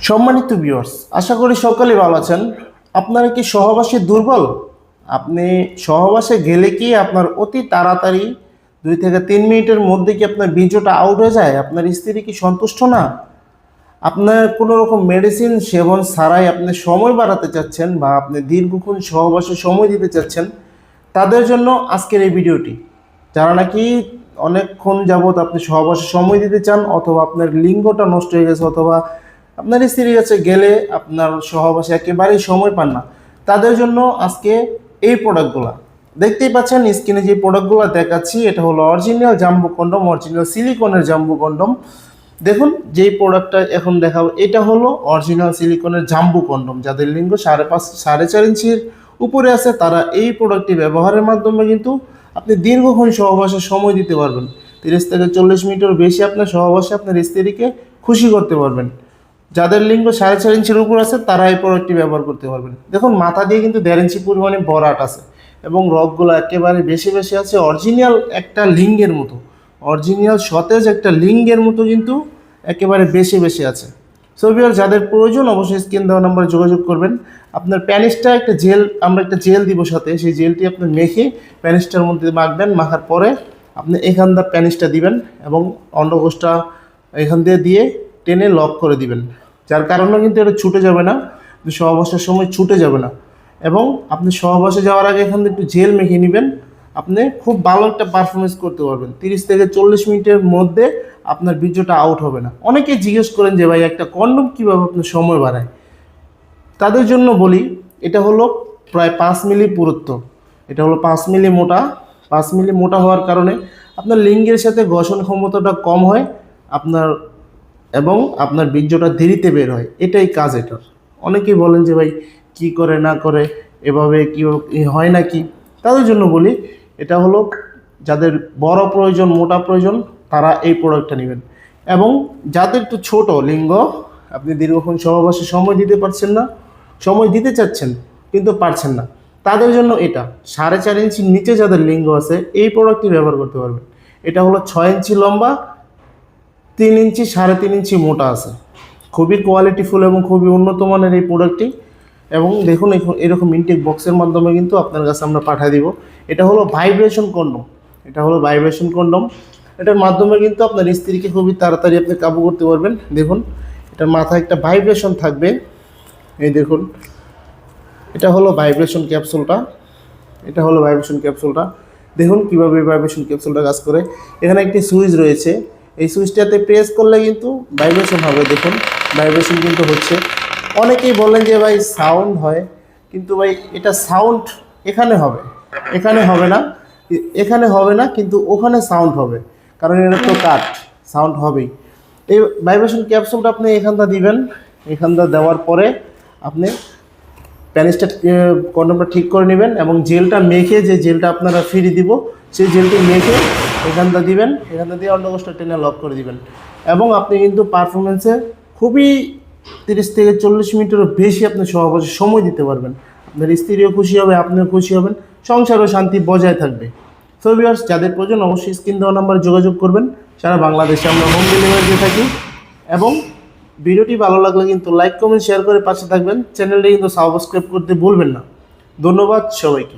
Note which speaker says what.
Speaker 1: সম্মানিত ভিউয়ার্স, আশা করি সকলেই ভালো আছেন। আপনারা কি সহবাসে দুর্বল? আপনি সহবাসে গেলে কি আপনার অতি তাড়াতাড়ি 2 থেকে 3 মিনিটের মধ্যে কি আপনার বীর্যটা আউট হয়ে যায়? আপনার স্ত্রী কি সন্তুষ্ট না? আপনার কোনো রকম মেডিসিন সেবন ছাড়াই আপনি সময় বাড়াতে চাচ্ছেন বা আপনি দীর্ঘক্ষণ সহবাসে সময় দিতে চাচ্ছেন, তাদের জন্য আজকের এই ভিডিওটি। যারা নাকি অনেকক্ষণ যাবৎ আপনি সহবাসে সময় দিতে চান, অথবা আপনার লিঙ্গটা নষ্ট হয়ে গেছে, অথবা আপনার স্ত্রীর কাছে গেলে আপনার সহবাসে একেবারেই সময় পান না, তাদের জন্য আজকে এই প্রোডাক্টগুলো দেখতেই পাচ্ছেন। স্ক্রিনে যে প্রোডাক্টগুলো দেখাচ্ছি, এটা হলো অরিজিনাল জাম্বো কন্ডম, অরিজিনাল সিলিকনের জাম্বো কন্ডম। দেখুন, যেই প্রোডাক্টটা এখন দেখাবো এটা হলো অরিজিনাল সিলিকনের জাম্বো কন্ডম। যাদের লিঙ্গ 5.5-4.5 ইঞ্চির উপরে আছে, তারা এই প্রোডাক্টটি ব্যবহারের মাধ্যমে কিন্তু আপনি দীর্ঘক্ষণ সহবাসে সময় দিতে পারবেন। 30 থেকে 40 মিনিটের বেশি আপনার সহবাসে আপনার স্ত্রীকে খুশি করতে পারবেন। যাদের লিঙ্গ 4.5 ইঞ্চির উপর আছে, তারা এই প্রোডাক্টটি ব্যবহার করতে পারবেন। দেখুন, মাথা দিয়ে কিন্তু 1.5 ইঞ্চি পরিমাণে বরাট আছে এবং রগগুলো একেবারে বেশি বেশি আছে, অরিজিনাল একটা লিঙ্গের মতো, অরিজিনাল সতেজ একটা লিঙ্গের মতো কিন্তু একেবারে বেশি বেশি আছে। সো ভিউয়ার, যাদের প্রয়োজন অবশ্যই স্ক্রিন দেওয়া নম্বরে যোগাযোগ করবেন। আপনার প্যানিসটা একটা জেল, আমরা একটা জেল দিব সাথে, সেই জেলটি আপনি মেখে প্যানিসটার মধ্যে মাখবেন। মাখার পরে আপনি এখান দিয়ে প্যানিসটা দিবেন এবং অন্ডকোষটা এখান দিয়ে টেনে লক করে দিবেন, যার কারণে কিন্তু এটা ছুটে যাবে না, সহবাসের সময় ছুটে যাবে না। এবং আপনি সহবাসে যাওয়ার আগে এখান থেকে একটু জেল মেখে নেবেন, আপনি খুব ভালো একটা পারফরমেন্স করতে পারবেন। 30 থেকে 40 মিনিটের মধ্যে আপনার বীর্যটা আউট হবে না। অনেকে জিজ্ঞেস করেন যে ভাই, একটা কন্ডম কীভাবে আপনার সময় বাড়ায়? তাদের জন্য বলি, এটা হলো প্রায় 5 মিলি পুরুত্ব, এটা হলো 5 মিলি মোটা। 5 মিলি মোটা হওয়ার কারণে আপনার লিঙ্গের সাথে ঘর্ষণ ক্ষমতাটা কম হয় আপনার, এবং আপনার বীর্যটা দেরিতে বের হয়। এটাই কাজ এটার। অনেকেই বলেন যে ভাই, কি করে না করে এভাবে কি হয় নাকি? তাদের জন্য বলি, এটা হলো যাদের বড় প্রয়োজন, মোটা প্রয়োজন, তারা এই প্রোডাক্টটা নেবেন। এবং যাদের একটু ছোট লিঙ্গ, আপনি দীর্ঘক্ষণ সহবাসে সময় দিতে পারছেন না, সময় দিতে চাচ্ছেন কিন্তু পারছেন না, তাদের জন্য এটা 4.5 ইঞ্চির নিচে যাদের লিঙ্গ আছে, এই প্রোডাক্টটি ব্যবহার করতে পারবেন। এটা হলো 6 ইঞ্চি লম্বা, 3 ইঞ্চি 3.5 ইঞ্চি মোটা আছে। খুবই কোয়ালিটিফুল এবং খুবই উন্নত মানের এই প্রোডাক্টটি। এবং দেখুন, এরকম ইনটেক বক্সের মাধ্যমে কিন্তু আপনার কাছে আমরা পাঠিয়ে দিব। এটা হলো ভাইব্রেশন কন্ডম, এটা হলো ভাইব্রেশন কন্ডম। এটার মাধ্যমে কিন্তু আপনার স্ত্রীকে খুবই তাড়াতাড়ি আপনি কাবু করতে পারবেন। দেখুন, এটার মাথায় একটা ভাইব্রেশন থাকবে, এই দেখুন, এটা হলো ভাইব্রেশন ক্যাপসুলটা, এটা হলো ভাইব্রেশন ক্যাপসুলটা। দেখুন কীভাবে ভাইব্রেশন ক্যাপসুলটা কাজ করে। এখানে একটি সুইচ রয়েছে, এই সুইচটাতে প্রেস করলে কিন্তু ভাইব্রেশন হবে। দেখুন, ভাইব্রেশন কিন্তু হচ্ছে। অনেকেই বলেন যে ভাই সাউন্ড হয়, কিন্তু ভাই এটা সাউন্ড এখানে হবে, এখানে হবে না, এখানে হবে না, কিন্তু ওখানে সাউন্ড হবে, কারণ এটা তো কাট, সাউন্ড হবেই। এই ভাইব্রেশন ক্যাপসুলটা আপনি এখানটা দিবেন, এখানটা দেওয়ার পরে আপনি প্যানিসটা কন্ডমটা ঠিক করে নেবেন এবং জেলটা মেখে, যে জেলটা আপনারা ফ্রি দিব, সেই জেলটি মেখে এখানটা দিবেন, এখানটা দিয়ে অন্ডকোষটা টেনে লক করে দিবেন। এবং আপনি কিন্তু পারফরমেন্সে খুবই 30 থেকে 40 মিনিটেরও বেশি আপনি সহবাসে সময় দিতে পারবেন। আপনার স্ত্রীও খুশি হবে, আপনিও খুশি হবেন, সংসারও শান্তি বজায় থাকবে। সো ভিউয়ার্স, যাদের প্রয়োজন অবশ্যই স্ক্রিন দেওয়া নাম্বারে যোগাযোগ করবেন। সারা বাংলাদেশে আমরা হোম ডেলিভারি দিয়ে থাকি। এবং ভিডিওটি ভালো লাগলে কিন্তু লাইক, কমেন্ট, শেয়ার করে পাশে থাকবেন। চ্যানেলটি কিন্তু সাবস্ক্রাইব করতে ভুলবেন না। ধন্যবাদ সবাইকে।